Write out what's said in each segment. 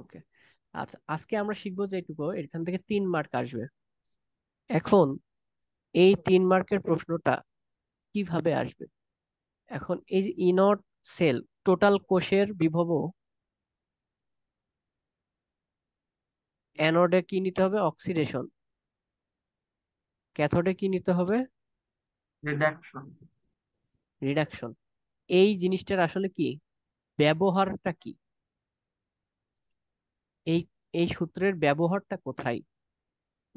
ওকে। আচ্ছা, আজকে আমরা শিখবো যেটুকু এখান থেকে 3 মার্ক আসবে। এখন এই 3 মার্কের প্রশ্নটা কিভাবে আসবে? এখন এই যে ইনট সেল, টোটাল কোষের বিভব, অ্যানোডে কি নিতে হবে? অক্সিডেশন। ক্যাথোডে কি নিতে হবে? রিডাকশন। রিডাকশন। এই জিনিসটার আসলে কি ব্যবহারটা কি? এই এই সূত্রের ব্যবহারটা কোথায়?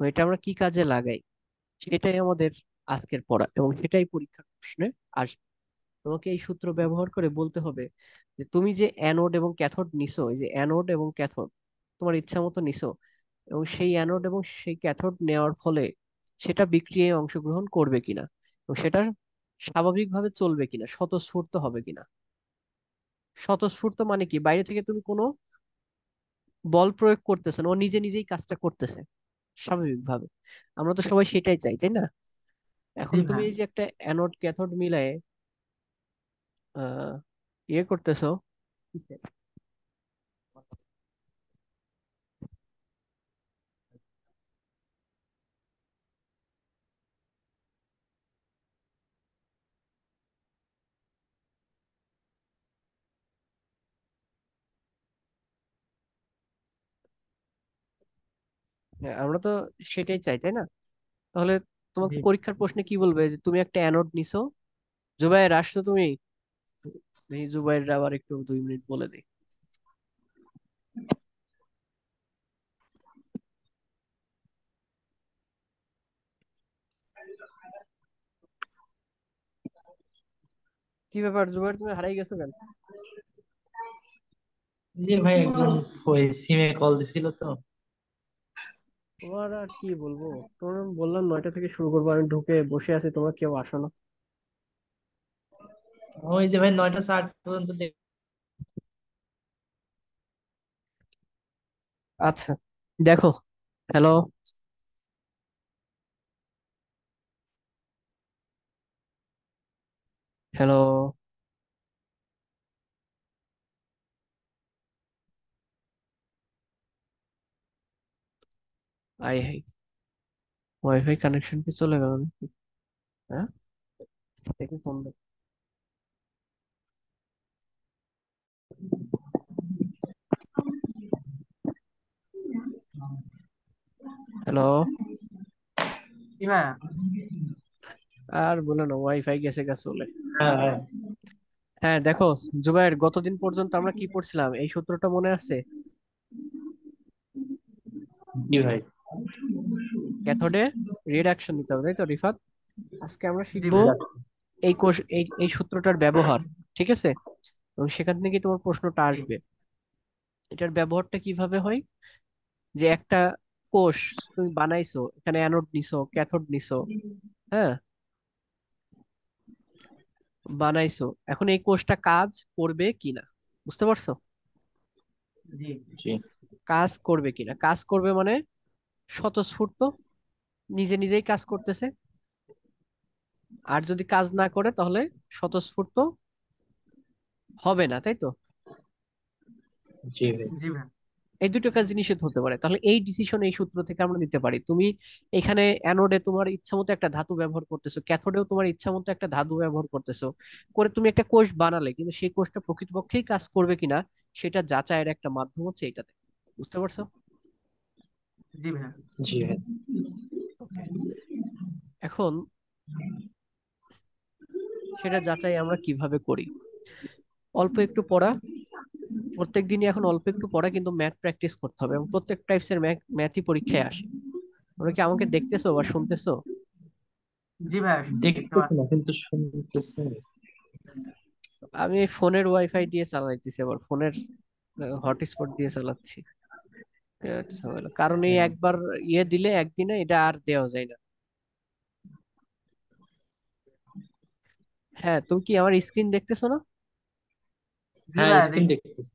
তো এটা আমরা কি কাজে লাগাই? সেটাই আমাদের আজকের পড়া, এবং সেটাই পরীক্ষার প্রশ্নে আসবে। তোমাকে এই সূত্র ব্যবহার করে বলতে হবে যে তুমি যে অ্যানোড এবং ক্যাথোড নিছো, এই যে অ্যানোড এবং ক্যাথোড তোমার ইচ্ছা মতো নিছো, এবং সেই অ্যানোড এবং সেই ক্যাথোড নেওয়ার ফলে সেটা বিক্রিয়ায় অংশগ্রহণ করবে কিনা, এবং সেটা স্বাভাবিকভাবে চলবে কিনা, স্বতঃস্ফূর্ত হবে কিনা। স্বতঃস্ফূর্ত মানে কি? বাইরে থেকে তুমি কোনো বল প্রয়োগ করতেছে না, ও নিজে নিজেই কাজটা করতেছে স্বাভাবিকভাবে। আমরা তো সবাই সেটাই চাই, তাই না? এখন জি তুমি ভাই। এই যে একটা অ্যানোড ক্যাথোড মিলায়ে আহ ইয়ে করতেছো। হ্যাঁ, আমরা তো সেটাই চাই, তাই না? তাহলে তোমাকে জি। পরীক্ষার প্রশ্নে কি বলবে? যে তুমি একটা অ্যানোড নিছো। জুবাইর, আসছো তুমি? এই জুবাইর আবার একটু 2 মিনিট বলে দিই। কি ব্যাপার জুবাইর, তুমি হারাই গেছো কেন? জি ভাই, একজন ওই সিমে কল দিছিল তো। তোমার আর কি বলবো? তোমার আমি বললাম 9টা থেকে শুরু করবো, আমি ঢুকে বসে আছি, তোমরা কেউ আসো না। ওই যে ভাই 9টা 60 পর্যন্ত আচ্ছা, দেখো। Hello, hello. আই হাই, ওয়াইফাই কানেকশন কি চলে গেল নাকি? হ্যাঁ, দেখি ফোন। হ্যালো। কি ভাই? আর বলে না, ওয়াইফাই গেছে গা চলে। হ্যাঁ ভাই। হ্যাঁ, দেখো জুবাইর, গতদিন পর্যন্ত আমরা কি পড়ছিলাম? এই সূত্রটা মনে আছে? জি ভাই। ক্যাথোডে রিডাকশন নিতে হবে, তাই তো রিফাত? আজকে আমরা জি শিখবো ভাই। এই কোষ, এই সূত্রটার ব্যবহার। ঠিক আছে? এবং সেখান থেকে তোমার প্রশ্নটা আসবে। এটার ব্যবহারটা কিভাবে হয়? যে একটা কোষ তুমি বানাইছো, এখানে অ্যানোড নিছো, ক্যাথোড নিছো। হ্যাঁ, বানাইছো। এখন এই কোষটা কাজ করবে কিনা, বুঝতে পারছো? জি। জি। কাজ করবে কিনা, কাজ করবে মানে স্বতঃস্ফূর্ত, নিজে নিজেই কাজ করতেছে। আর যদি কাজ না করে তাহলে স্বতঃস্ফূর্ত হবে না, তাই তো? জি ভাই। জি ভাই। এই দুটো কাজ নিষেধ হতে পারে, তাহলে এই ডিসিশন এই সূত্র থেকে আমরা নিতে পারি। তুমি এখানে অ্যানোডে তোমার ইচ্ছা মতো একটা ধাতু ব্যবহার করতেছো, ক্যাথোডেও তোমার ইচ্ছা মতো একটা ধাতু ব্যবহার করতেছো, করে তুমি একটা কোষ বানালে, কিন্তু সেই কোষটা প্রকৃতপক্ষেই কাজ করবে কিনা সেটা যাচাইয়ের একটা মাধ্যম হচ্ছে এইটাতে। বুঝতে পারছো? জি ভাই। জি ভাই। ওকে। এখন সেটা যাচাই আমরা কিভাবে করি? অল্প একটু পড়া, প্রত্যেক দিনই এখন অল্প একটু পড়া, কিন্তু ম্যাথ প্র্যাকটিস করতে হবে, এবং প্রত্যেক টাইপসের ম্যাথই পরীক্ষায় আসে। তোমরা কি আমাকে দেখতেছো বা শুনতেছো? জি ভাই, দেখতে দেখতেছি পাচ্ছি না কিন্তু শুনতেছি। আমি এই ফোনের ওয়াইফাই দিয়ে চালাইতেছি, আবার ফোনের হটস্পট দিয়ে চালাচ্ছি। বিরাট ঝামেলা। কারণ এই একবার ইয়ে দিলে একদিনে এটা আর দেওয়া যায় না। হ্যাঁ, তুমি কি আমার স্ক্রিন দেখতেছো না? জি হ্যাঁ, ভাই স্ক্রিন দেখতেছি।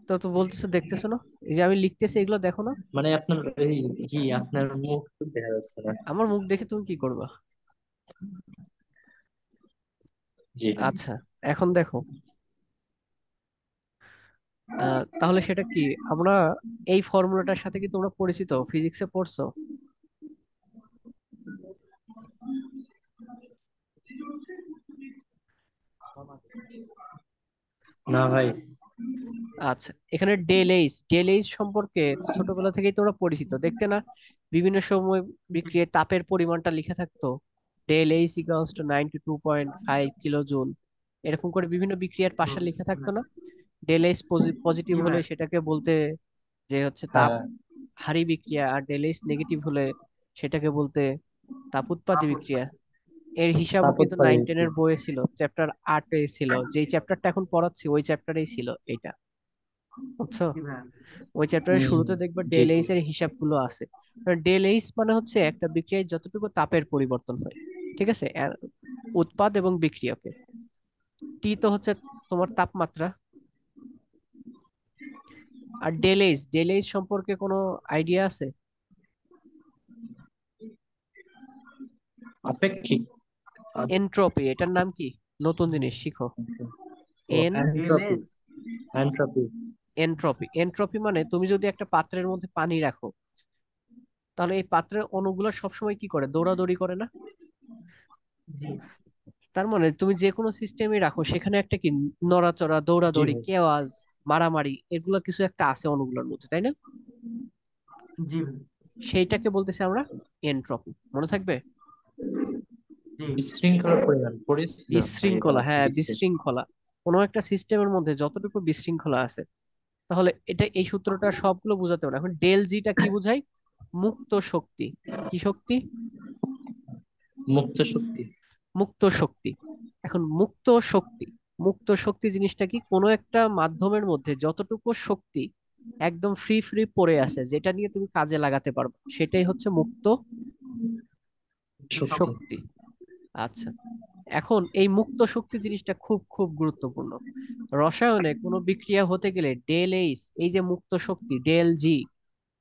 তো তো বলতেছো দেখতেছো না? এই যে আমি লিখতেছি, এগুলো দেখো না? মানে আপনার এই কি আপনার মুখ তো দেখা যাচ্ছে না। আমার মুখ দেখে তুমি কি করবা? জি। আচ্ছা, এখন দেখো। তাহলে সেটা কি? আমরা এই ফর্মুলাটার সাথে কি তোমরা পরিচিত, ফিজিক্সে পড়ছো? না ভাই। আচ্ছা, এখানে ডেল এইচ সম্পর্কে ছোটবেলা থেকেই তোমরা পরিচিত, দেখতে না? বিভিন্ন সময় জি বিক্রিয়ায় তাপের পরিমাণটা লিখে থাকতো, del H equals to 92.5 kilo joule, এরকম করে বিভিন্ন বিক্রিয়ার পাশে লিখে জি থাকতো ভাই। না? ডেল এইচ পজিটিভ জি হলে ভাই। সেটাকে বলতে যে হচ্ছে তাপ হ্যাঁ। হারি বিক্রিয়া, আর ডেল এইচ নেগেটিভ হলে সেটাকে বলতে তাপ উৎপাদী তাপ বিক্রিয়া। এর হিসাবও তাপ কিন্তু উৎপাদন। 9-10 এর বইয়ে ছিল, চ্যাপ্টার 8-এ ছিল, যেই চ্যাপ্টারটা এখন পড়াচ্ছি ওই চ্যাপ্টারেই ছিল এইটা, বুঝছো? জি ভাই। ওই চ্যাপ্টারের হুম। শুরুতে দেখবা জি ডেল জি। এইচ এর হিসাবগুলো আছে। ডেল এইচ মানে হচ্ছে একটা বিক্রিয়ায় যতটুকু তাপের পরিবর্তন হয়, ঠিক আছে, উৎপাদ এবং বিক্রিয়কে। টি তো হচ্ছে তোমার তাপমাত্রা। আর ডেল এইচ সম্পর্কে কোনো আইডিয়া আছে? আপেক্ষিক। এনট্রপি, এটার নাম কি? নতুন জিনিস শিখো। ও এন এন্ট্রপি। এলএস। এন্ট্রপি। এনট্রপি, এনট্রপি মানে তুমি যদি একটা পাত্রের মধ্যে পানি রাখো, তাহলে এই পাত্রের অণুগুলো সবসময় কি করে, দৌড়াদৌড়ি করে না? জি তার মানে তুমি যে কোনো সিস্টেমে রাখো, সেখানে একটা কি নড়াচড়া, জি দৌড়াদৌড়ি, ভাই। কেওয়াজ, মারামারি, এগুলো কিছু একটা আছে অণুগুলোর মধ্যে, তাই না? জি ভাই। সেইটাকে বলতেছি আমরা এনট্রপি, মনে থাকবে। জি বিশৃঙ্খলার পরিমাণ পড়েছিলাম ভাই এটা বিশৃঙ্খলা, হ্যাঁ ফিজিক্সে। বিশৃঙ্খলা। কোনো একটা সিস্টেমের মধ্যে যতটুকু বিশৃঙ্খলা আছে, তাহলে এটা এই সূত্রটা সবগুলো বোঝাতে পারে। এখন ডেল জিটা কি বোঝায়? মুক্ত শক্তি। কি শক্তি? মুক্ত শক্তি। মুক্ত শক্তি। এখন মুক্ত শক্তি জিনিসটা কি? কোনো একটা মাধ্যমের মধ্যে যতটুকু শক্তি একদম ফ্রি ফ্রি পড়ে আছে, যেটা নিয়ে তুমি কাজে লাগাতে পারবে, সেটাই হচ্ছে মুক্ত শক্তি। শক্তি। শক্তি। আচ্ছা, এখন এই মুক্ত শক্তি জিনিসটা খুব খুব গুরুত্বপূর্ণ। রসায়নে কোনো বিক্রিয়া হতে গেলে ডেল এইচ, এই যে মুক্ত শক্তি ডেল জি,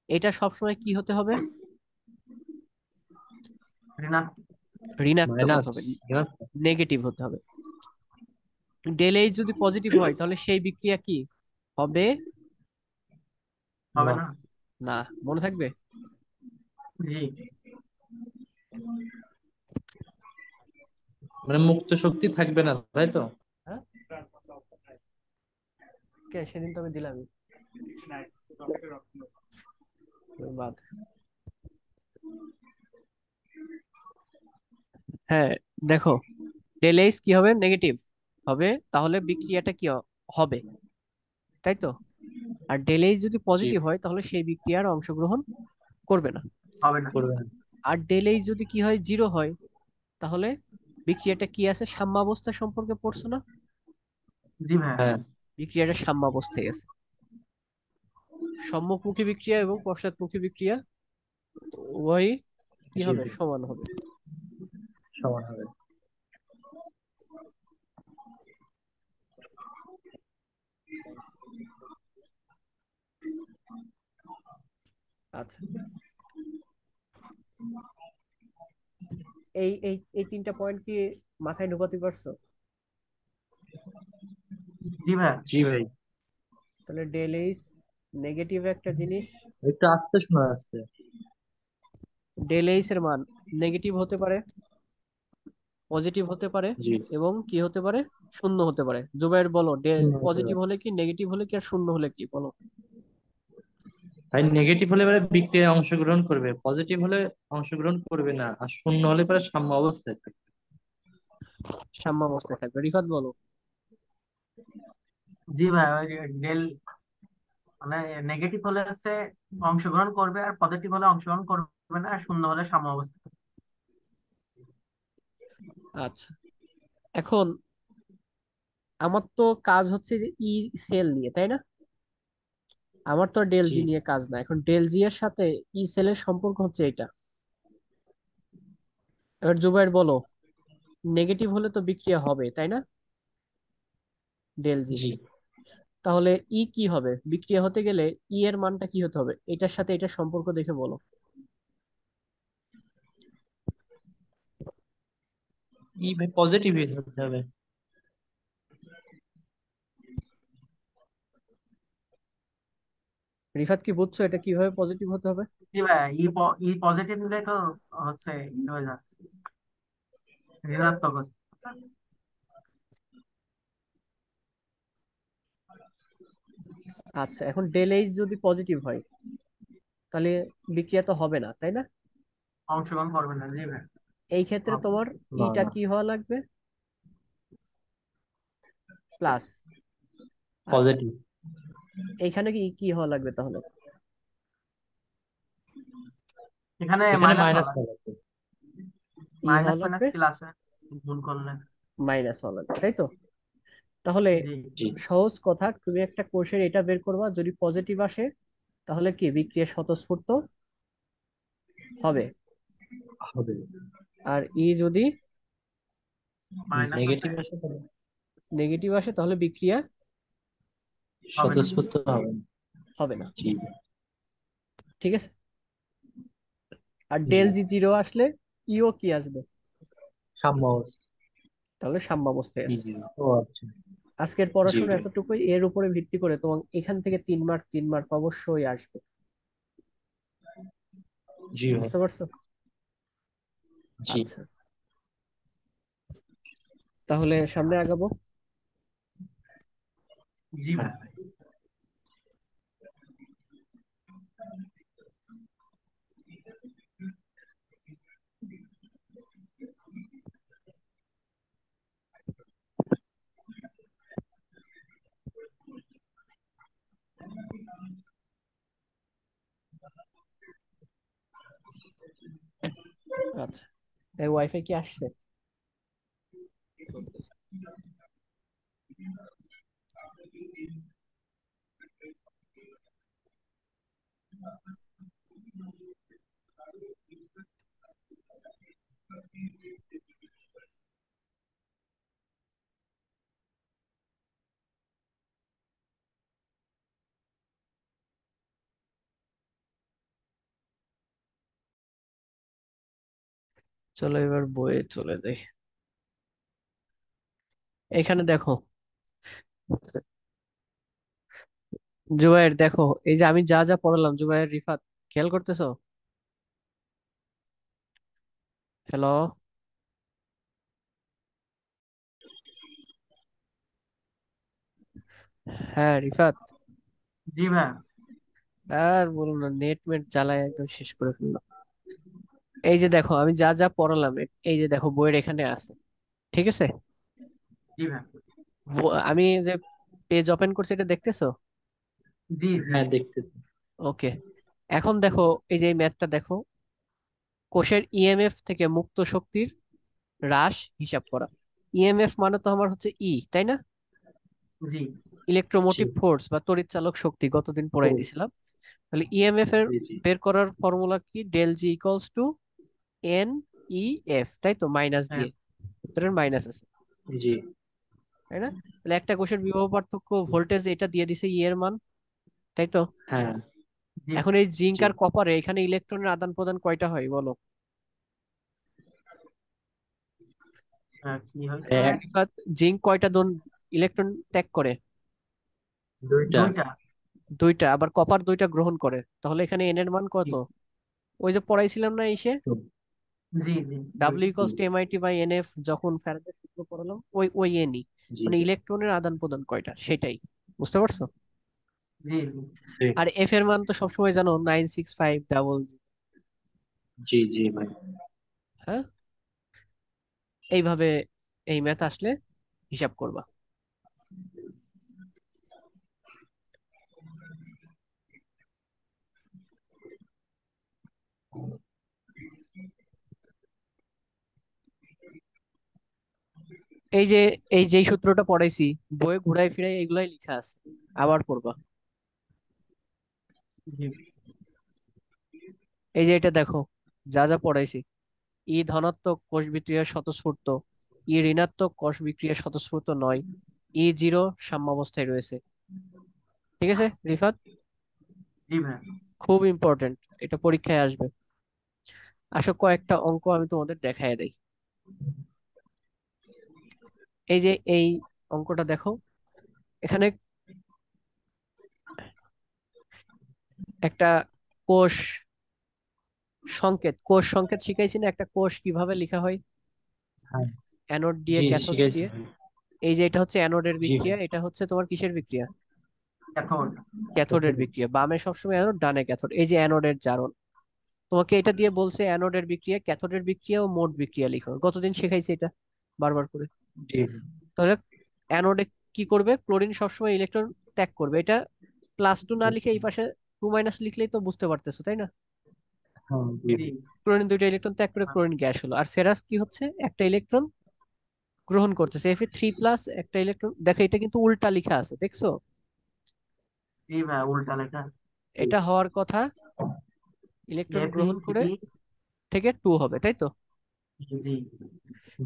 এটা সবসময় কি হতে হবে? ঋণাত্মক। ঋণাত্মক হতে মাইনাস। হবে, নেগেটিভ হতে হবে। ডেল এইচ যদি পজিটিভ হয় তাহলে সেই বিক্রিয়া কি হবে? হবে না। না। না, মনে থাকবে। জি মানে মুক্ত শক্তি থাকবে না, তাই তো? হ্যাঁ, সেদিন তো আমি দিলামই। বাদ। হ্যাঁ, দেখো, ডেল এইচ কি হবে? নেগেটিভ হবে, তাহলে বিক্রিয়াটা কি হবে, তাই তো? আর ডেল এইচ যদি জি। পজিটিভ হয় তাহলে সেই বিক্রিয়ার অংশগ্রহণ করবে না। হবে না। করবে না। আর ডেল এইচ যদি কি হয়, জিরো হয়, তাহলে বিক্রিয়াটা কি আছে, সাম্যাবস্থা সম্পর্কে পড়ছো না? জি ভাই। হ্যাঁ। বিক্রিয়াটা সাম্যাবস্থায় আছে। সম্মুখমুখী বিক্রিয়া এবং পশ্চাৎমুখী বিক্রিয়া উভয়ই কি জি হবে, জি। সমান হবে। সমান হবে। আচ্ছা, এই এই এই তিনটা পয়েন্ট কি মাথায় ঢোকাতে পারছো? জি ভাই। জি ভাই। তাহলে ডেল এইচ নেগেটিভ একটা জিনিস, একটু আস্তে শোনা যাচ্ছে। ডেল এইচ এর মান নেগেটিভ হতে পারে, পজিটিভ হতে পারে, জি। এবং কি হতে পারে, শূন্য হতে পারে। জুবাইর বলো, হতে পজিটিভ পারে। হলে কি, নেগেটিভ হলে কি, আর শূন্য হলে কি, বলো। ভাই নেগেটিভ হলে পরে বিক্রিয়ায় অংশগ্রহণ করবে, পজিটিভ হলে অংশগ্রহণ করবে না, আর শূন্য হলে পরে সাম্য অবস্থায় থাকবে। সাম্যাবস্থায় থাকবে। রিফাত বলো। জি ভাই, ওই ডেল মানে নেগেটিভ হলে হচ্ছে অংশগ্রহণ করবে, আর পজিটিভ হলে অংশগ্রহণ করবে না, আর শূন্য হলে সাম্য অবস্থা। আচ্ছা, এখন আমার তো কাজ হচ্ছে যে ই সেল নিয়ে, তাই না? আমার তো ডেল জি জি নিয়ে কাজ না। এখন ডেল জি এর সাথে ই সেলের সম্পর্ক হচ্ছে এটা। এবার জুবাইর বলো, নেগেটিভ হলে তো বিক্রিয়া হবে, তাই না? ডেল জি। জি। তাহলে ই কি হবে বিক্রিয়া হতে গেলে? ই এর মানটা কি হতে হবে, এটার সাথে এটার সম্পর্ক দেখে বলো। ই ভাই পজিটিভ হতে হবে। রিফাত কি বুঝছো এটা কিভাবে পজিটিভ হতে হবে? জি ভাই, ই পজিটিভ নিলে তো হচ্ছে ই হয়ে যাচ্ছে, ঋণাত্মক হচ্ছে। আচ্ছা, এখন ডেল এইচ যদি পজিটিভ হয় তাহলে বিক্রিয়া তো হবে না, তাই না? অংশগ্রহণ করবে না, জি ভাই। এই ক্ষেত্রে হবে। তোমার না ইটা না, কি হওয়া লাগবে? প্লাস। আর পজিটিভ। এইখানে কি কি হওয়া লাগবে তাহলে? এখানে এখানে মাইনাস মাইনাস হওয়া, হবে। ই হওয়া মাইনাস মাইনাস লাগবে, প্লাস গুণ করলে। মাইনাস হওয়া লাগবে, তাই তো? তাহলে জি জি, সহজ কথা, তুমি একটা কোষের এটা বের করবা, যদি পজিটিভ আসে তাহলে কি বিক্রিয়া স্বতঃস্ফূর্ত হবে, হবে। আর ই যদি মাইনাস আছে, নেগেটিভ আসে তাহলে নেগেটিভ আসে তাহলে বিক্রিয়া হবে না। স্বতঃস্ফূর্ত হবে না। হবে না। জি ঠিক আছে। আর জি, ডেল জি জিরো আসলে ইও কি আসবে? সাম্য অবস্থা। তাহলে সাম্যাবস্থায় জি আছে। জি, ও আচ্ছা। আজকের জি পড়াশোনা ভাই। এতটুকুই, এর উপরে ভিত্তি করে তোমার এখান থেকে 3 মার্ক 3 মার্ক অবশ্যই আসবে। জি ভাই। বুঝতে পারছো? জি আচ্ছা, তাহলে সামনে আগাবো। জি হ্যাঁ। ভাই। আচ্ছা, এই ওয়াইফাই কি আসছে? চলো এবার বইয়ে চলে যাই। এখানে দেখো, জুবাইর দেখো, এই যে আমি যা যা পড়ালাম, জুবাইর, রিফাত, খেয়াল করতেছো? হ্যালো? হ্যাঁ রিফাত। জি ভাই। আর বলুন না, নেট মেট জ্বালায় একদম শেষ করে ফেললাম। এই যে দেখো আমি যা যা পড়ালাম, এই যে দেখো বইয়ের এখানে আছে, ঠিক আছে? জি ভাই। আমি যে পেজ ওপেন করছি এটা দেখতেছো? জি জি। হ্যাঁ দেখতেছি। ওকে। এখন দেখো, এই যে ম্যাথটা দেখো, কোষের ইএমএফ থেকে মুক্ত শক্তির হ্রাস হিসাব করা। ইএমএফ মানে তো আমার হচ্ছে ই, তাই না? জি জি ইলেকট্রোমোটিভ ফোর্স বা তড়িৎচালক শক্তি, গতদিন পড়াই ও, দিছিলাম। তাহলে ইএমএফ এর জি জি বের করার ফর্মুলা কি? Del G equals to N E F, তাই তো? মাইনাস হ্যাঁ। দিয়ে, উত্তরের মাইনাস আছে, জি তাই না? তাহলে একটা কোষের বিভব পার্থক্য ভোল্টেজ এটা দিয়ে দিছে ই এর মান, তাই তো? হ্যাঁ। জি এখন এই জিঙ্ক জি আর কপারে এখানে ইলেকট্রনের আদান প্রদান কয়টা হয় বলো? কি হয়েছে? রিফাত, জিঙ্ক কয়টা দোন ইলেকট্রন ত্যাগ করে? দুইটা। দুইটা। দুইটা। আবার কপার দুইটা গ্রহণ করে, তাহলে এখানে এন এর মান জি কত? ওই যে পড়াইছিলাম না ইসে, তো, জি জি। ডাব্লিউ দুইটা। G equals to MIT by NF, যখন ফ্যারাডের সূত্র পড়ালাম, ওই ওই এনই, জি মানে ইলেকট্রনের আদান প্রদান কয়টা সেটাই। বুঝতে পারছো? জি জি। জি আর এফ এর মান তো সবসময় জানো, 965 জি জি ভাই। হ্যাঁ, এইভাবে এই ম্যাথ আসলে হিসাব করবা। এই যে এই যেই সূত্রটা পড়াইছি, বইয়ে ঘুরাই ফিরাই এগুলাই লেখা আছে, আবার পড়বা। জি এই যে এটা দেখো, যা যা পড়াইছি, ই ধনাত্মক কোষ বিক্রিয়া স্বতঃস্ফূর্ত, ই ঋণাত্মক কোষ বিক্রিয়া স্বতঃস্ফূর্ত নয়, ই জিরো সাম্যাবস্থায় রয়েছে। ঠিক আছে রিফাত? জি ভাই। খুব ইম্পর্টেন্ট, এটা পরীক্ষায় আসবে। আসো কয়েকটা অঙ্ক আমি তোমাদের দেখায় দেই। এই যে এই অঙ্কটা দেখো, এখানে একটা কোষ কোষ সংকেত শিখাইছি না, একটা কোষ কিভাবে লেখা হয়, হ্যাঁ। অ্যানোড দিয়ে জি জি ক্যাথোড শিখাইছি দিয়ে। ভাই। এই যে এটা হচ্ছে অ্যানোডের জি ভাই। বিক্রিয়া, এটা হচ্ছে তোমার কিসের বিক্রিয়া, ক্যাথোড। ক্যাথোডের বিক্রিয়া। বামে সবসময় অ্যানোড, ডানে ক্যাথোড। এই যে অ্যানোডের জারণ, তোমাকে এটা দিয়ে বলছে অ্যানোডের বিক্রিয়া, ক্যাথোডের বিক্রিয়া ও মোট বিক্রিয়া লিখো। গতদিন শেখাইছে এটা বারবার করে। জি ভাই। তাহলে অ্যানোডে কি করবে, ক্লোরিন সবসময় ইলেকট্রন ত্যাগ করবে। এটা +2 না লিখে এই পাশে 2 - লিখলেই তো বুঝতে পারতেছো, তাই না? হ্যাঁ জি জি। ভাই। ক্লোরিন দুইটা ইলেকট্রন ত্যাগ করে ক্লোরিন গ্যাস হলো, আর ফেরাস কি হচ্ছে, একটা ইলেকট্রন গ্রহণ করতেছে। Fe3+, একটা ইলেকট্রন। দেখো এটা কিন্তু উল্টা লেখা আছে, দেখছো? জি ভাই, উল্টা লেখা আছে। এটা হওয়ার কথা ইলেকট্রন এপি গ্রহণ করে থ্রি। থেকে 2 হবে, তাই তো? জি।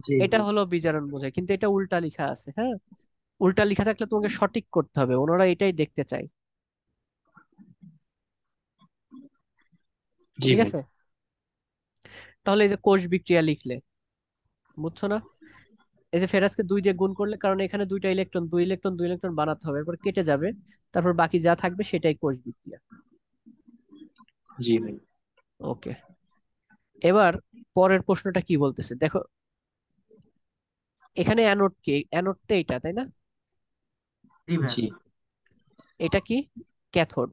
জি এটা জি। হলো বিজারণ বোঝায়, কিন্তু এটা উল্টা লেখা আছে। হ্যাঁ, উল্টা লেখা থাকলে তোমাকে সঠিক করতে হবে, ওনারা এটাই দেখতে চায়। জি ঠিক ভাই। আছে, তাহলে এই যে কোষ বিক্রিয়া লিখলে, বুঝছো না? এই যে ফেরাসকে 2 দিয়ে গুণ করলে, কারণ এখানে দুইটা ইলেকট্রন, 2 ইলেকট্রন 2 ইলেকট্রন বানাতে হবে, এরপর কেটে যাবে, তারপর বাকি যা থাকবে সেটাই কোষ বিক্রিয়া। জি ভাই। ওকে, এবার পরের প্রশ্নটা কি বলতেছে দেখো। এখানে অ্যানোড কি, অ্যানোড তো এইটা, তাই না? জি ভাই। জি। এটা কি, ক্যাথোড।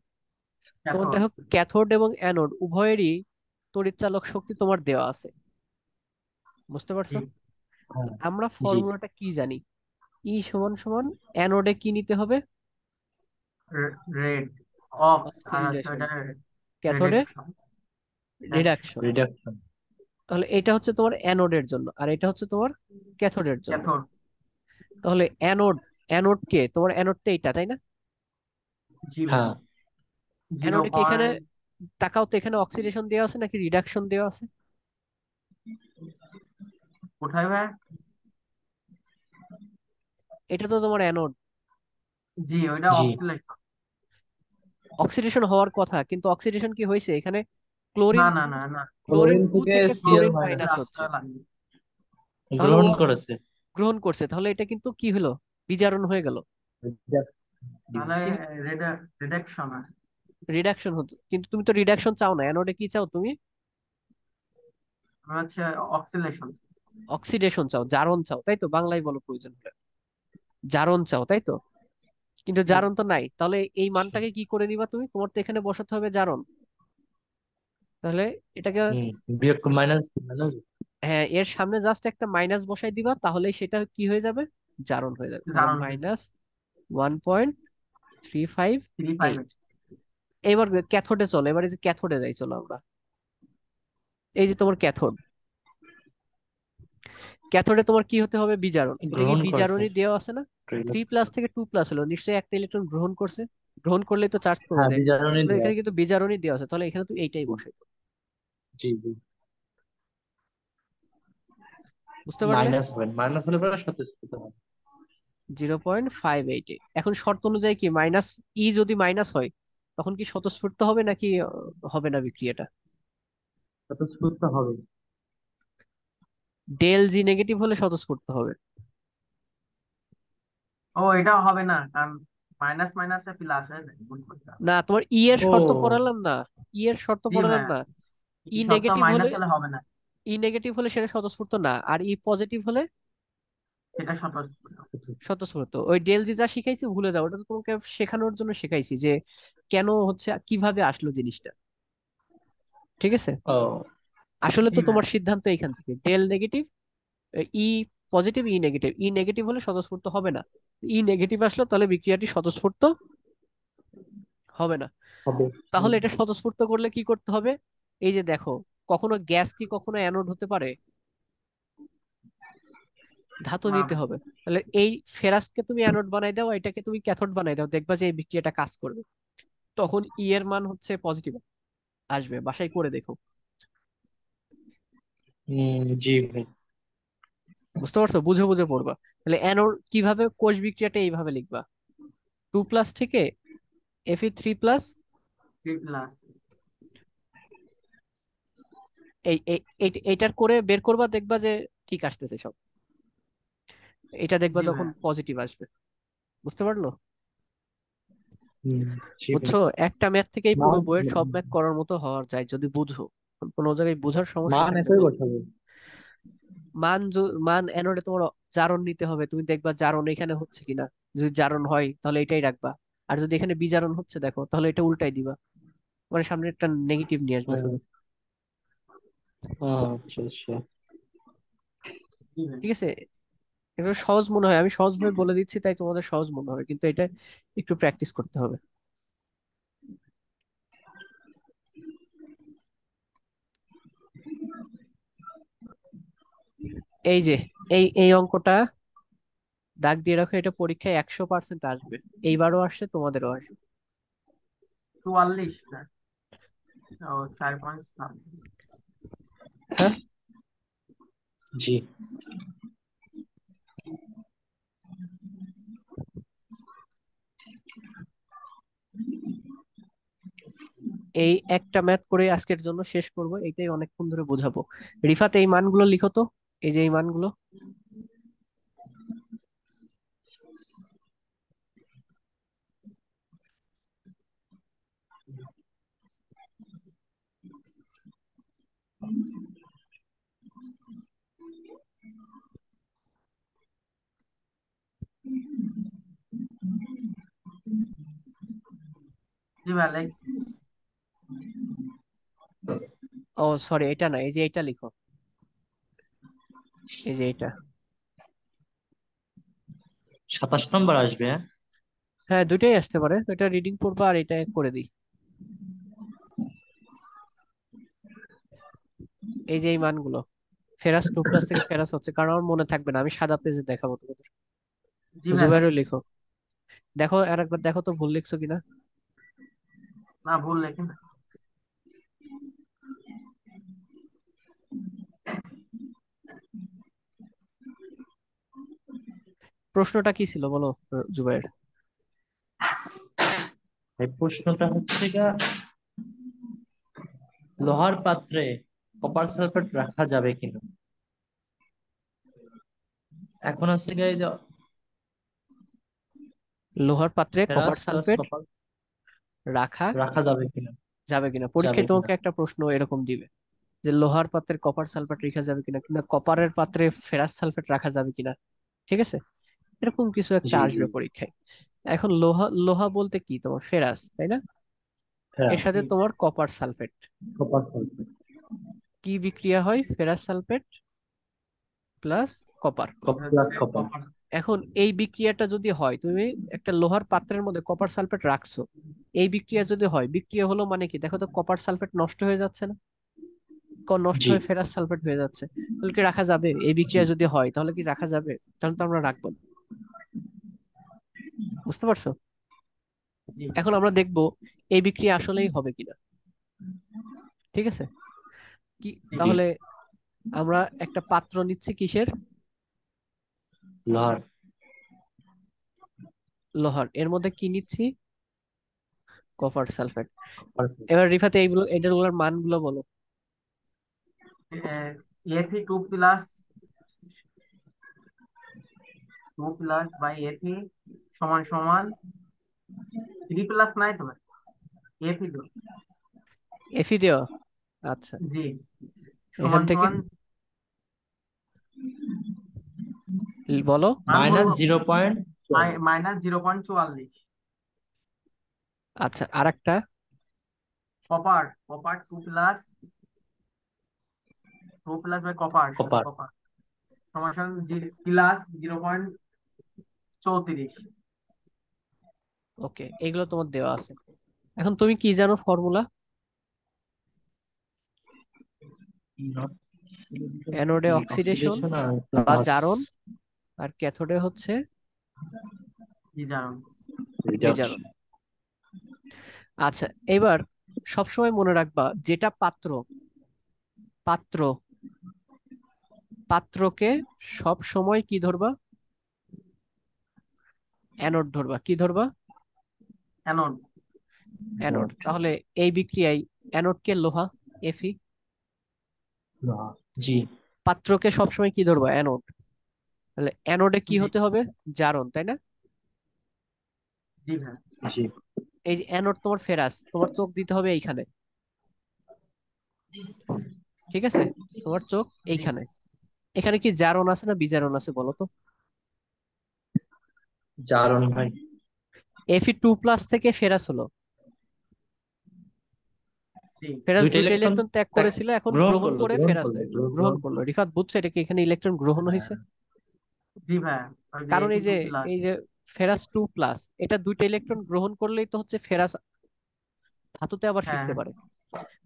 তোমার ক্যাথোড। দেখো ক্যাথোড এবং অ্যানোড উভয়েরই তড়িৎচালক শক্তি তোমার দেওয়া আছে, বুঝতে জি। পারছো? হ্যাঁ। তো আমরা জি। ফর্মুলাটা কি জানি, ই সমান সমান অ্যানোডে কি নিতে হবে, রেড অক্স, আর আছে অক্সিডেশন, ওটা ক্যাথোডে রিডাকশন। রিডাকশন। রিডাকশন। রিডাকশন। তাহলে এটা হচ্ছে তোমার অ্যানোডের জন্য, আর এটা হচ্ছে তোমার ক্যাথোডের জন্য। ক্যাথোড। তাহলে অ্যানোড, অ্যানোড কে, তোমার অ্যানোড তো এইটা, তাই না? জি ভাই। হ্যাঁ। জিরো অ্যানোডে কি এখানে, পয়েন্ট তাকাও তো, এখানে অক্সিডেশন দেওয়া আছে নাকি রিডাকশন দেওয়া আছে? কোথায় ভাই? এটা তো তোমার অ্যানোড, জি, ওইটা জি। অক্সিলেশন। অক্সিডেশন হওয়ার কথা, কিন্তু অক্সিডেশন কি হয়েছে এখানে, ক্লোরিন না না না না, ক্লোরিন ক্লোরিন টু থেকে থেকে সিএল ক্লোরিন মাইনাস মাইনাস হচ্ছে। প্লাসটা লাগবে। তাহলে ও গ্রহণ করেছে। গ্রহণ করছে, তাহলে এটা কিন্তু কি হলো, বিজারণ হয়ে গেল। তাহলে রিডাকশন আছে। রিডাকশন হচ্ছে, কিন্তু তুমি তো রিডাকশন চাও না, অ্যানোডে কি চাও তুমি, আমার হচ্ছে অক্সিলেশন। অক্সিডেশন চাও, জারণ চাও, তাই তো? বাংলায় বলো প্রয়োজন হলে, জারণ চাও, তাই তো? কিন্তু জি। জারণ তো নাই, তাহলে এই মানটাকে কি করে নিবা তুমি, তোমার তো এখানে বসাতে হবে জারণ। তাহলে এটাকে, হম। বিয়োগ মাইনাস মাইনাস। হ্যাঁ, এর সামনে জাস্ট একটা মাইনাস বসাই দিবা, তাহলে সেটা কি হয়ে যাবে, জারণ হয়ে যাবে। তাহলে জারণ থ্রি ফাইভ। -1.358। এবার ক্যাথোডে চলো, এবার এই যে ক্যাথোডে যাই, চলো আমরা। এই যে তোমার ক্যাথোড, ক্যাথোডে তোমার কি হতে হবে, বিজারণ। এটা কি গ্রহণ করছে। বিজারণই দেওয়া আছে না? 3+ থেকে 2+ হলো, নিশ্চয়ই একটা ইলেকট্রন গ্রহণ করছে, গ্রহণ করলে তো চার্জ কমে হ্যাঁ যায়। বিজারণী তাহলে দেওয়া এখানে আছে। কিন্তু বিজারণই দেওয়া আছে, তাহলে এখানে তুই এইটাই বসাই দাও। জি জি। বুঝতে পারলে? মাইনাস হবেন, মাইনাস হলে পরে স্বতঃস্ফূর্ত হবে। 0.588। এখন শর্ত অনুযায়ী কি, যদি মাইনাস হয়, তখন কি স্বতঃস্ফূর্ত হবে নাকি হবে না বিক্রিয়াটা? স্বতঃস্ফূর্ত হবে। ΔG নেগেটিভ হলে স্বতঃস্ফূর্ত হবে। ও, এটা হবে না, কারণ মাইনাস মাইনাসে প্লাস হয়ে যায়, গুণ করতে হবে। না, তোমার এর শর্ত ও। পড়ালাম না, এর শর্ত জি পড়ালাম ভাইয়া, না। এই শর্ত নেগেটিভ হলে, মাইনাস হলে হবে না। সেটা স্বতঃস্ফূর্ত না, আর পজিটিভ হলে সেটা স্বতঃস্ফূর্ত। স্বতঃস্ফূর্ত। ওই ΔG যা শিখাইছি ভুলে যাও, ওটা তো তোমাকে শেখানোর জন্য শেখাইছি যে কেন হচ্ছে, কিভাবে আসলো জিনিসটা। ঠিক আছে, ও। আসলে জি তো ভাইয়া। তোমার সিদ্ধান্ত এখান থেকে, ডেল নেগেটিভ, ই পজিটিভ, নেগেটিভ। নেগেটিভ হলে স্বতঃস্ফূর্ত হবে না, নেগেটিভ আসলো তাহলে বিক্রিয়াটি স্বতঃস্ফূর্ত হবে না। হবে। তাহলে এটা স্বতঃস্ফূর্ত করলে কি করতে হবে, এই যে দেখো, কখনো গ্যাস কি কখনো অ্যানোড হতে পারে, ধাতু না নিতে ভাই। হবে। তাহলে এই ফেরাসকে তুমি অ্যানোড বানাই দাও, এটাকে তুমি ক্যাথোড বানাই দাও, দেখবা যে এই বিক্রিয়াটা কাজ করবে। তখন এর মান হচ্ছে পজিটিভ আসবে, বাসায় করে দেখো। জি ভাই। বুঝতে পারছো, বুঝে বুঝে পড়বা। তাহলে অ্যানোড কিভাবে, কোষ বিক্রিয়াটা এইভাবে লিখবা, 2+ থেকে Fe3+, 3+। এইটার করে বের করবা, দেখবা যে ঠিক আসতেছে সব। এটা দেখবা জি যখন ভাইয়া। পজিটিভ আসবে। বুঝতে পারলো? হুম, জি ভাই। বুঝছো? একটা ম্যাথ থেকেই পুরো মান বইয়ের সব ম্যাথ করার মতো হওয়া যায় যদি বুঝো। কোনো জায়গায় বোঝার সমস্যা মান থাকলে একই বলো। বসাবো। মান অ্যানোডে তোমার জারণ নিতে হবে, তুমি দেখবা জারণ এখানে হচ্ছে কিনা। যদি জারণ হয় তাহলে এটাই রাখবা, আর যদি এখানে বিজারণ হচ্ছে দেখো তাহলে এটা উল্টাই দিবা, মানে সামনে একটা নেগেটিভ নিয়ে আসবা হ্যাঁ। শুধু। আচ্ছা আচ্ছা। জি ভাই। ঠিক আছে, এগুলো সহজ মনে হয়, আমি সহজ ভাবে বলে দিচ্ছি তাই তোমাদের সহজ মনে হবে, কিন্তু এটা একটু প্র্যাকটিস করতে হবে। এই যে এই এই অঙ্কটা দাগ দিয়ে রাখো, এটা পরীক্ষায় 100% আসবে। এইবারও আসছে, তোমাদেরও আসবে। 44 না? ও 4.7। হ্যাঁ, জি। এই একটা ম্যাথ করে আজকের জন্য শেষ করব, এটাই অনেকক্ষণ ধরে বোঝাবো। রিফাত, এই মানগুলো লিখো তো, এই যে এই মানগুলো। জি ভাই, লিখছি। ও সরি, এটা না, এই যে এটা লিখো, এই যে এটা। 27 নম্বর আসবে, হ্যাঁ? হ্যাঁ, দুইটাই আসতে পারে, এটা রিডিং পড়বা আর এটা করে দিই। এই যে এই মানগুলো, ফেরাস 2+ থেকে ফেরাস হচ্ছে, কারণ আমার মনে থাকবে না, আমি সাদা পেজে দেখাবো তোমাদের। জি ভাই, জুবাইরও লিখছি। লিখো, দেখো আর একবার দেখো তো ভুল লিখছো কিনা। না, ভুল লেখেন। প্রশ্নটা কি ছিল বলো, জুবাইর? এই প্রশ্নটা হচ্ছে গা, লোহার পাত্রে কপার সালফেট রাখা যাবে কিনা। এখন হচ্ছে গা এই যে লোহার পাত্রে copper ferrous plus sulphate copper রাখা রাখা যাবে কিনা। যাবে কিনা, যাবে পরীক্ষায় কিনা। তোমাকে একটা প্রশ্ন এরকম দিবে যে লোহার পাত্রে কপার সালফেট রাখা যাবে কিনা, কিংবা কপারের পাত্রে ফেরাস সালফেট রাখা যাবে কিনা। ঠিক আছে, এরকম কিছু একটা জি জি। আসবে পরীক্ষায়। এখন লোহা লোহা বলতে কি, তোমার ফেরাস, তাই না? এর ফেরাস সাথে জি। তোমার কপার সালফেট, কপার সালফেট কি বিক্রিয়া হয়? Ferrous sulphate plus copper. এটা প্লাস হচ্ছে কপার। কপার। এখন এই বিক্রিয়াটা যদি হয়, তুমি একটা লোহার পাত্রের মধ্যে কপার সালফেট রাখছো, এই বিক্রিয়া যদি হয়, বিক্রিয়া হলো মানে কি দেখো তো, কপার সালফেট নষ্ট হয়ে যাচ্ছে না, নষ্ট জি হয়ে ফেরাস সালফেট হয়ে যাচ্ছে। তাহলে কি রাখা যাবে? এই জি বিক্রিয়া যদি হয় তাহলে কি রাখা যাবে? তাহলে তো আমরা রাখবো না। বুঝতে পারছো? জি এখন আমরা দেখবো এই বিক্রিয়া আসলেই হবে কিনা। ঠিক আছে, কি জি। জি। তাহলে আমরা একটা পাত্র নিচ্ছি, কিসের? লোহার। লোহার। এর মধ্যে কি নিচ্ছি? Copper sulphate. Copper sulphate. এবার রিফাতে এইগুলো এটার মানগুলো বলো। এফি 2+, 2+ এফি সমান সমান 3+ নাই তো ভাই, এফি তো। এফি দেওয়া, আচ্ছা। জি। এখান সমান থেকে সমান বলো। মান মাইনাস বলবো। 0.12। -0.44। আচ্ছা, আর একটা। Copper copper 2+, 2+ copper, sorry copper. Copper সমান সমান প্লাস 0.34। ওকে, এগুলো তোমার দেওয়া আছে। এখন তুমি কি জানো ফর্মুলা? অ্যানোডে অক্সিডেশন অক্সিডেশন আর বা প্লাস জারণ, আর ক্যাথোডে হচ্ছে জি জানুন। বিজারণ। রিডাকশন। আচ্ছা, এবার সবসময় মনে রাখবা, যেটা পাত্র, পাত্র পাত্রকে সব সময় কি ধরবা? অ্যানোড ধরবা। কি ধরবা? অ্যানোড। অ্যানোড। তাহলে এই বিক্রিয়ায় অ্যানোডকে লোহা, এফি। জি পাত্রকে সবসময় কি ধরবা? অ্যানোড। তাহলে অ্যানোডে কি জি হতে হবে? জারণ, তাই না? জি ভাই। জি। এই যে অ্যানোড তোমার ফেরাস, তোমার চোখ দিতে হবে এইখানে, ঠিক আছে? তোমার চোখ জি এইখানে। এখানে কি জারণ আছে না বিজারণ আছে বলো তো? জারণ ভাই। Fe2+ থেকে ফেরাস হলো, জি ফেরাস দুইটা দুইটা ইলেকট্রন ইলেকট্রন ত্যাগ করেছিল, এখন গ্রহণ গ্রহণ করলো করে গ্রহণ ফেরাস করলো হয়ে গেল, গ্রহণ গ্রহণ গ্রহণ করলো। রিফাত বুঝছো এটা কি এখানে ইলেকট্রন গ্রহণ হ্যাঁ হয়েছে? জি ভাইয়া, ওই যে কারণ এফি এই টু যে প্লাস। এই যে Fe2+, এটা দুইটা ইলেকট্রন গ্রহণ করলেই তো হচ্ছে ফেরাস ধাতুতে আবার হ্যাঁ শিখতে পারে।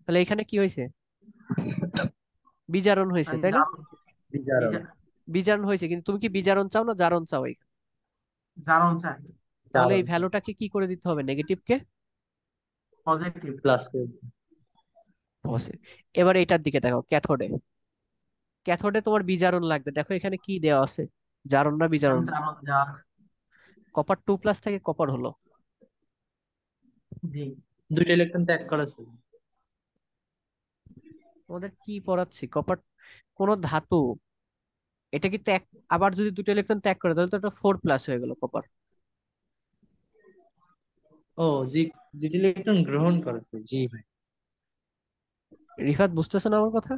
তাহলে এখানে কি হয়েছে? বিজারণ হয়েছে, তাই না? জারণ। বিজারণ। বিজা- বিজারণ হয়েছে, কিন্তু তুমি কি বিজারণ চাও না জারণ চাও এখানে? জারণ চাই। তাহলে এই জারণ ভ্যালুটাকে কি করে দিতে হবে, নেগেটিভকে পজিটিভ। প্লাস কে। পজিটিভ। এবার এটার দিকে দেখো, ক্যাথোডে, ক্যাথোডে তোমার বিজারণ লাগবে, দেখো এখানে কি দেওয়া আছে, জারণ না বিজারণ? জারণ যা আছে। Cu+ থেকে কপার হলো। জি দুইটা ইলেকট্রন ত্যাগ করেছে। তোমাদের কি পড়াচ্ছি, কপার কোন ধাতু, এটা কি ত্যাগ, আবার যদি দুটো ইলেকট্রন ত্যাগ করে তাহলে তো এটা 4+ হয়ে গেল কপার। ও জি, দুইটা ইলেকট্রন গ্রহণ করেছে, জি ভাই। রিফাত বুঝতেছো না আমার কথা?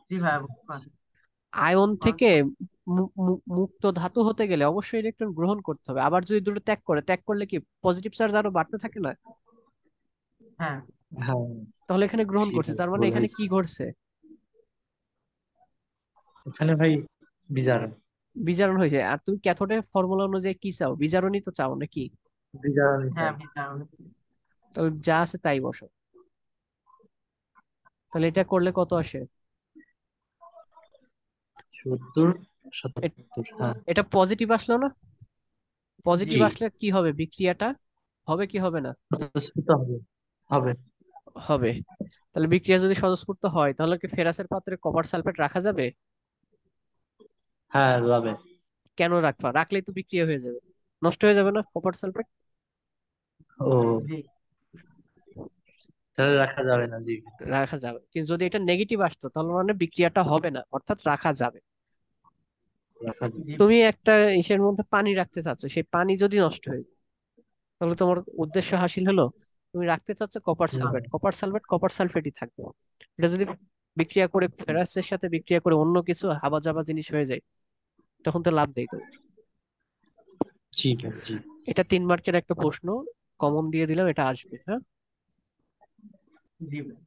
জি ভাইয়া, বুঝতে পারছি। আয়ন অনেক থেকে তো- মুক্ত ধাতু হতে গেলে অবশ্যই ইলেকট্রন গ্রহণ করতে হবে, আবার যদি দুটো ত্যাগ করে, ত্যাগ করলে কি পজিটিভ চার্জ আরো বাড়তে থাকে না? হ্যাঁ হ্যাঁ তাহলে এখানে গ্রহণ জি করছে, ভাই, তার মানে ভুল এখানে হয়েছে। কি ঘটছে? এখানে ভাই বিজারণ। বিজারণ হয়েছে। আর তুমি ক্যাথোডের ফর্মুলা অনুযায়ী কি চাও, বিজারণই তো চাও নাকি? বিজারণ হ্যাঁ হিসাবে। বিজারণ। তাহলে যা আছে তাই বসো। তাহলে এটা করলে কত আসে? 70, এ- 77, হ্যাঁ। এটা পজিটিভ আসলো না? জি পজিটিভ জি। আসলে কি হবে, বিক্রিয়াটা হবে কি হবে না? স্বতঃস্ফূর্ত হবে। হবে। হবে। তাহলে বিক্রিয়া যদি স্বতঃস্ফূর্ত হয় তাহলে কি ফেরাসের পাত্রে কপার সালফেট রাখা যাবে? হ্যাঁ যাবে। কেন রাখবা, রাখলেই তো বিক্রিয়া হয়ে যাবে, নষ্ট হয়ে যাবে না কপার সালফেট? ও, জি তাহলে রাখা যাবে না, জি। রাখা যাবে, কিন্তু যদি এটা নেগেটিভ আসতো তাহলে মানে বিক্রিয়াটা হবে না, অর্থাৎ রাখা যাবে। রাখা যাবে। জি তুমি একটা ইসের মধ্যে পানি রাখতে চাচ্ছ, সেই পানি যদি নষ্ট হয়ে যায় তাহলে তোমার উদ্দেশ্য হাসিল হলো? তুমি রাখতে চাচ্ছ কপার না। সালফেট, কপার সালফেট কপার সালফেটই থাকবে। এটা যদি বিক্রিয়া করে ফেরাসের সাথে বিক্রিয়া করে অন্য কিছু হাবাজাবা জিনিস হয়ে যায়, তখন তো লাভ নেই তোমার। জি ভাই, জি। এটা 3 মার্কের একটা প্রশ্ন, কমন দিয়ে দিলাম, এটা আসবে, হ্যাঁ। জি ভাই।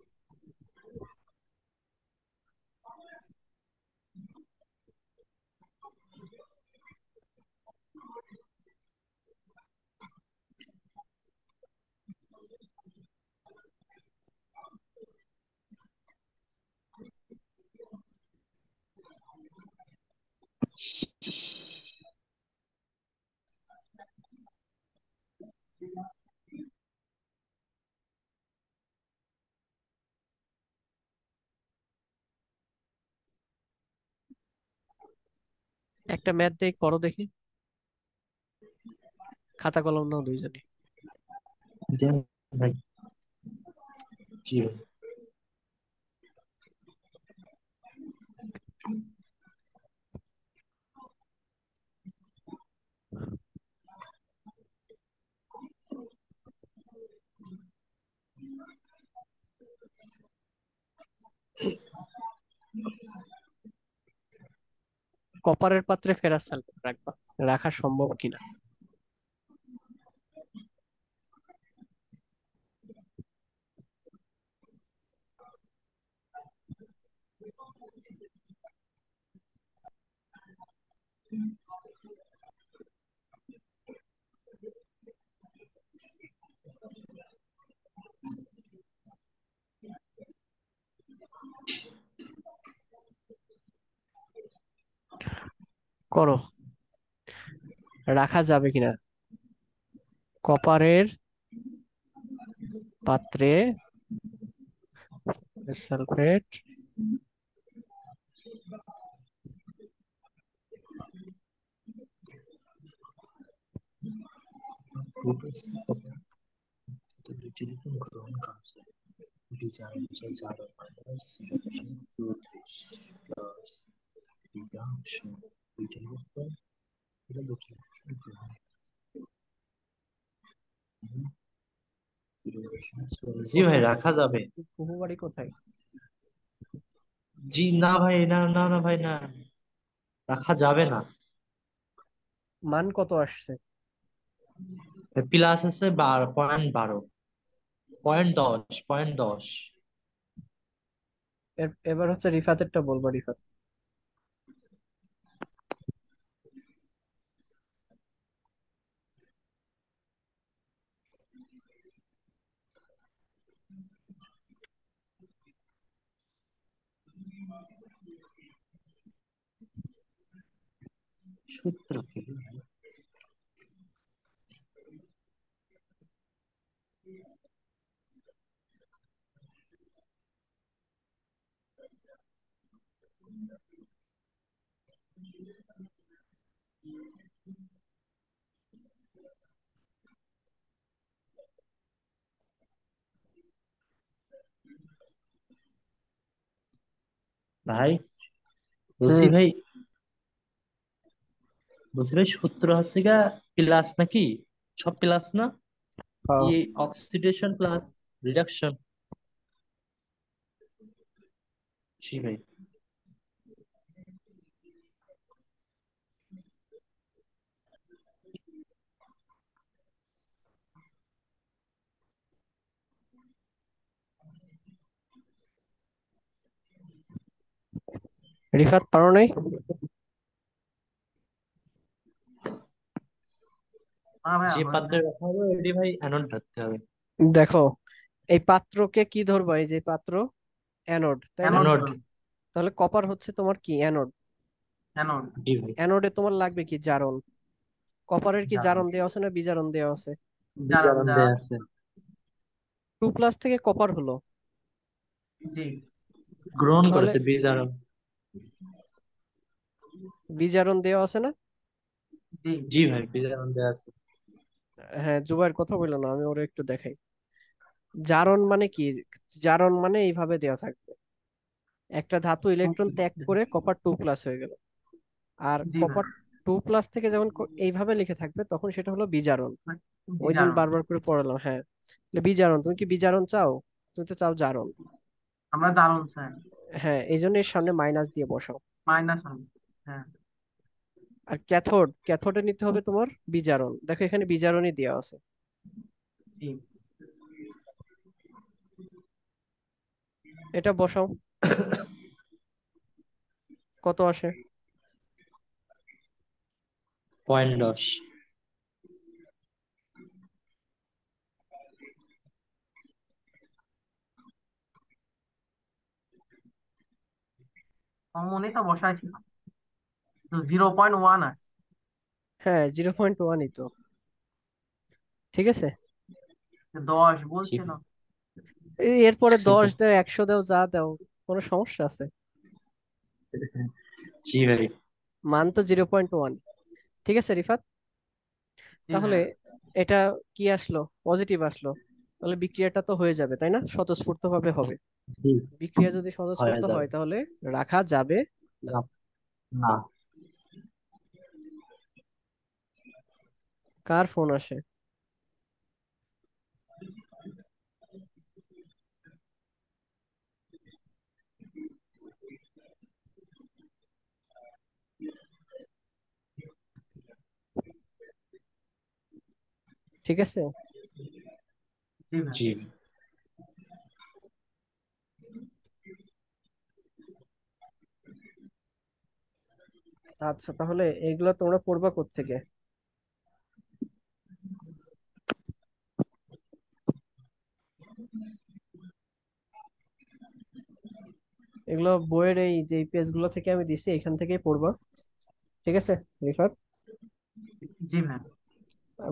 একটা ম্যাথ দেখ, পড়ো দেখি, খাতা কলম নাও দুইজনে। দেন ভাই। জি ভাই। কপারের পাত্রে ফেরাস সালফেট রাখবা, রাখা সম্ভব কিনা? করো, রাখা যাবে কিনা কপারের পাত্রে সালফেট? দুইটি ইলেকট্রন গ্রহণ করেছে। বিজারণ যে জারণ -0.34 প্লাস বিজাংশ দুইটি ইলেকট্রন, এটা দুটি ইলেকট্রন গ্রহণ। জি ভাই, রাখা যাবে। ফুফু বাড়ি কোথায়? জি না ভাই, না না না ভাই, না, রাখা যাবে না। মান কত আসছে? প্লাস আছে 12.12, 0.10, 0.10। এবার হচ্ছে রিফাতেরটা বলবো, রিফাত। সূত্র কি? ভাই বলছি হুম। ভাই, সূত্র হচ্ছে গা প্লাস নাকি? সব প্লাস না? হ্যাঁ। ই অক্সিডেশন প্লাস রিডাকশন। জি ভাই। রিফাত পারো নাই? না ভাইয়া যে হয় পাত্রে নাই। রাখা হবে ওইটি ভাই অ্যানোড ধরতে হবে। দেখো, এই পাত্রকে কি ধরবা? এই যে পাত্র, অ্যানোড, তাই না? Anode anode. ধরুন। তাহলে কপার হচ্ছে তোমার কি? অ্যানোড। অ্যানোড। জি ভাই। অ্যানোডে তোমার লাগবে কি? জারণ। কপারের কি জারণ। জারণ দেওয়া আছে না বিজারণ দেওয়া আছে? জারণ বিজারণ দেওয়া দেয়া আছে। আছে। 2+ থেকে কপার হলো, জি। গ্রহণ তাহলে করেছে বিজারণ। বিজারণ দেওয়া আছে না? জি। জি ভাই, বিজারণ দেয়া আছে। হ্যাঁ, জুবাইর কথা বললো না, আমি ওরে একটু দেখাই। জারণ মানে কি? জারণ মানে এইভাবে দেওয়া থাকবে, একটা ধাতু ইলেকট্রন ত্যাগ করে কপার 2+ হয়ে গেল। আর জি ভাই। কপার 2+ থেকে যখন এইভাবে লিখে থাকবে তখন সেটা হলো বিজারণ। ওই দিন বিজারণ। বারবার করে পড়ালাম, হ্যাঁ। তাহলে বিজারণ, তুমি কি বিজারণ চাও? তুমি তো চাও জারণ। আমরা জারণ চাই। হ্যাঁ, এই জন্য এর সামনে মাইনাস দিয়ে বসাও। Minus one. হ্যাঁ। আর ক্যাথোড, ক্যাথোডে নিতে হবে তোমার বিজারণ। দেখো এখানে বিজারণই দেওয়া আছে। জি। এটা বসাও, কত আসে? 0.10। কমনই তো বসাইছিলাম, তো 0.1 আসছে। হ্যাঁ, 0.1ই তো। ঠিক আছে। 10 জি বলছিল। ভাই। এরপরে 10 দাও, 100 দাও, যা দাও, কোনো সমস্যা আছে? জি ভাই। মান তো 0.1। ঠিক আছে রিফাত, জি তাহলে ভাইয়া। এটা কি আসলো? পজিটিভ আসলো। তাহলে বিক্রিয়াটা তো হয়ে যাবে, তাই না? স্বতঃস্ফূর্ত ভাবে হবে। জি। বিক্রিয়া যদি হয়ে স্বতঃস্ফূর্ত যাবে। হয় তাহলে রাখা যাবে না। না। না। কার ফোন আসে? ঠিক আছে। জি ভাইয়া। জি। আচ্ছা, তাহলে এগুলো তোমরা পড়বা কোত্থেকে? এগুলো বইয়ের এই যে পেজ গুলো থেকে আমি দিছি, এখান থেকেই পড়বা। ঠিক আছে রিফাত, জি ভাইয়া।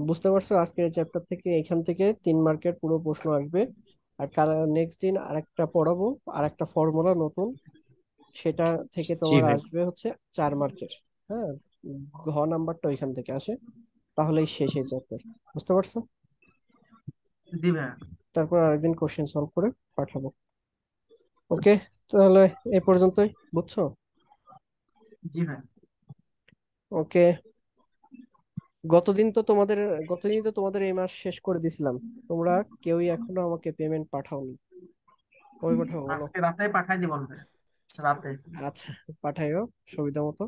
বুঝতে পারছো? আজকের চ্যাপ্টার থেকে এখান থেকে 3 মার্কের পুরো প্রশ্ন আসবে। আর কাল নেক্সট দিন আরেকটা পড়াবো, আরেকটা ফর্মুলা নতুন, সেটা থেকে জি তোমার ভাই। আসবে হচ্ছে 4 মার্কের। হ্যাঁ, ঘ নাম্বারটা ওইখান থেকে আসে। তাহলেই শেষ এই চ্যাপ্টার। বুঝতে পারছো? জি ভাইয়া। তারপর আরেকদিন কোশ্চেন সলভ করে পাঠাবো। ওকে, তাহলে এই পর্যন্তই, বুঝছো? জি ভাইয়া। ওকে। গতদিন তো তোমাদের গতদিন তো তোমাদের এই মাস শেষ করে দিছিলাম, তোমরা কেউই এখনো আমাকে পেমেন্ট পাঠাওনি। কবে পাঠাবো বলো? আজকে রাতে পাঠাই দিব, রাতে। আচ্ছা, পাঠাইও সুবিধা মতো।